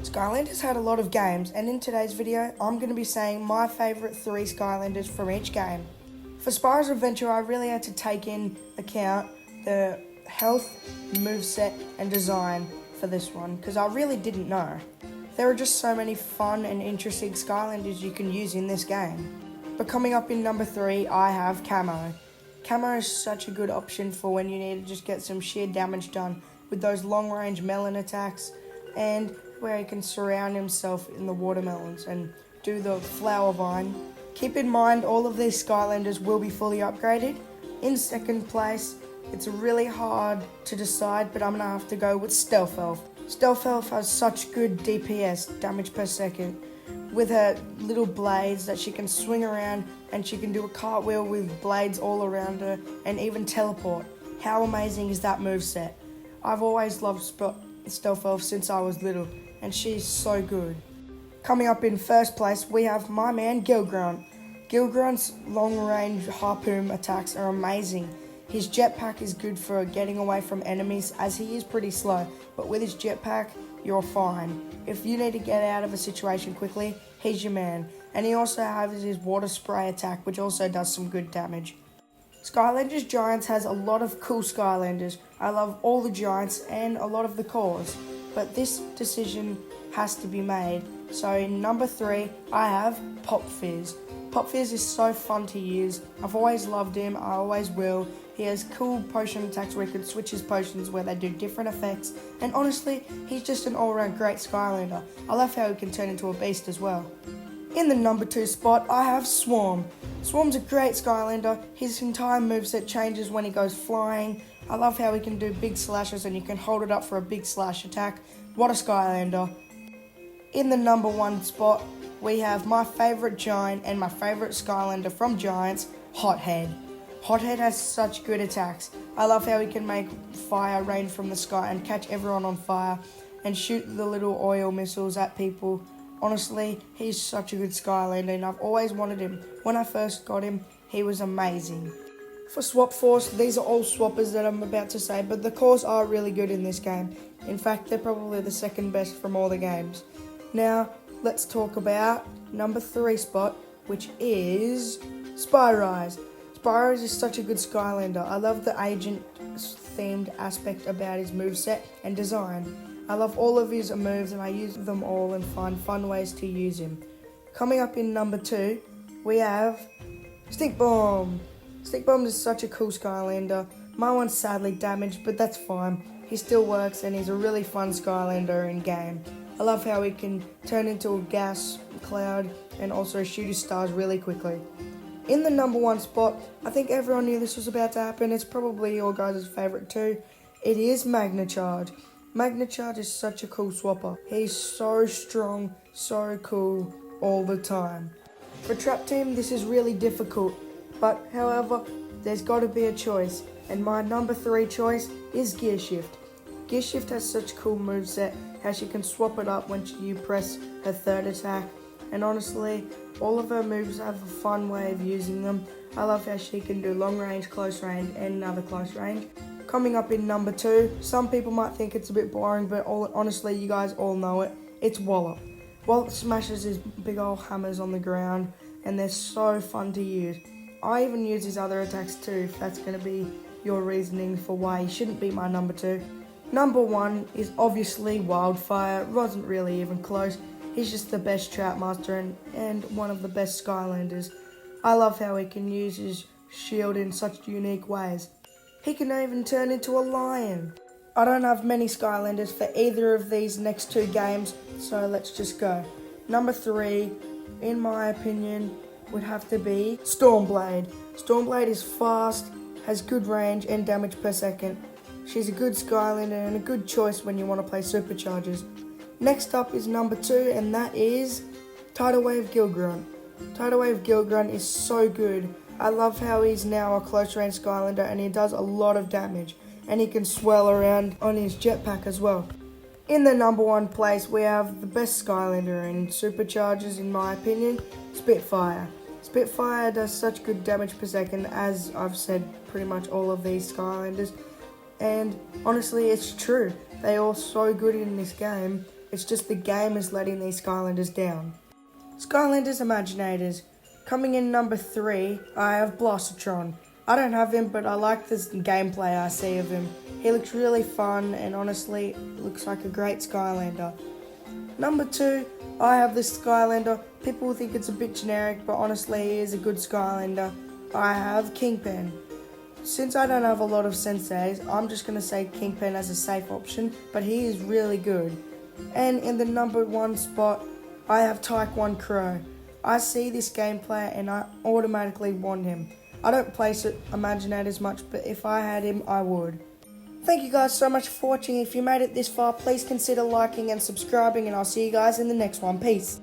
Skylanders had a lot of games, and in today's video, I'm going to be saying my favourite 3 Skylanders from each game. For Spyros Adventure, I really had to take in account the health, moveset, and design for this one, because I really didn't know. There are just so many fun and interesting Skylanders you can use in this game. But coming up in number 3, I have Camo. Camo is such a good option for when you need to just get some sheer damage done with those long-range melon attacks, and where he can surround himself in the watermelons and do the flower vine. Keep in mind, all of these Skylanders will be fully upgraded. In second place, it's really hard to decide, but I'm going to have to go with Stealth Elf. Stealth Elf has such good DPS, damage per second, with her little blades that she can swing around, and she can do a cartwheel with blades all around her and even teleport. How amazing is that moveset? I've always loved Stealth Elf since I was little, and she's so good. Coming up in first place, we have my man Gilgrunt. Gilgrunt's long-range harpoon attacks are amazing. His jetpack is good for getting away from enemies, as he is pretty slow, but with his jetpack, you're fine. If you need to get out of a situation quickly, he's your man. And he also has his water spray attack, which also does some good damage. Skylanders Giants has a lot of cool Skylanders. I love all the Giants and a lot of the cores, but this decision has to be made. So in number 3, I have Pop Fizz. Pop Fizz is so fun to use. I've always loved him, I always will. He has cool potion attacks where he can switch his potions where they do different effects, and honestly, he's just an all-around great Skylander. I love how he can turn into a beast as well. In the number 2 spot, I have Swarm. Swarm's a great Skylander. His entire moveset changes when he goes flying. I love how he can do big slashes and you can hold it up for a big slash attack. What a Skylander. In the number 1 spot, we have my favourite Giant and my favourite Skylander from Giants, Hothead. Hothead has such good attacks. I love how he can make fire rain from the sky and catch everyone on fire and shoot the little oil missiles at people. Honestly, he's such a good Skylander, and I've always wanted him. When I first got him, he was amazing. For Swap Force, these are all swappers that I'm about to say, but the cores are really good in this game. In fact, they're probably the second best from all the games. Now, let's talk about number 3 spot, which is Spyros. Spyros is such a good Skylander. I love the agent-themed aspect about his moveset and design. I love all of his moves and I use them all and find fun ways to use him. Coming up in number 2, we have Stink Bomb. Stink Bomb is such a cool Skylander. My one's sadly damaged, but that's fine. He still works and he's a really fun Skylander in game. I love how he can turn into a gas cloud and also shoot his stars really quickly. In the number 1 spot, I think everyone knew this was about to happen. It's probably your guys' favourite too. It is Magnacharge. Magnacharge is such a cool swapper. He's so strong, so cool all the time. For Trap Team, this is really difficult, but however, there's got to be a choice, and my number 3 choice is Gear Shift. Gear Shift has such a cool moveset, how she can swap it up when you press her 3rd attack, and honestly, all of her moves have a fun way of using them. I love how she can do long range, close range, and another close range. Coming up in number 2, some people might think it's a bit boring, but honestly, you guys all know it. It's Wallop. Wallop smashes his big old hammers on the ground, and they're so fun to use. I even use his other attacks too, if that's going to be your reasoning for why he shouldn't be my number 2. Number 1 is obviously Wildfire. It wasn't really even close. He's just the best Trap Master and one of the best Skylanders. I love how he can use his shield in such unique ways. He can even turn into a lion. I don't have many Skylanders for either of these next 2 games, so let's just go. Number 3, in my opinion, would have to be Stormblade. Stormblade is fast, has good range and damage per second. She's a good Skylander and a good choice when you want to play SuperChargers. Next up is number 2, and that is Tidal Wave Gilgrunt. Tidal Wave Gilgrunt is so good. I love how he's now a close range Skylander and he does a lot of damage, and he can swirl around on his jetpack as well. In the number 1 place, we have the best Skylander in SuperChargers, in my opinion, Spitfire. Spitfire does such good damage per second, as I've said pretty much all of these Skylanders, and honestly it's true. They are so good in this game. It's just the game is letting these Skylanders down. Skylanders Imaginators. Coming in number 3, I have Blossertron. I don't have him, but I like this gameplay I see of him. He looks really fun and honestly looks like a great Skylander. Number 2, I have this Skylander. People will think it's a bit generic, but honestly he is a good Skylander. I have Kingpin. Since I don't have a lot of senseis, I'm just going to say Kingpin as a safe option, but he is really good. And in the number 1 spot, I have Taekwon Crow. I see this gameplay and I automatically want him. I don't play Imaginators much, but if I had him, I would. Thank you guys so much for watching. If you made it this far, please consider liking and subscribing, and I'll see you guys in the next one. Peace.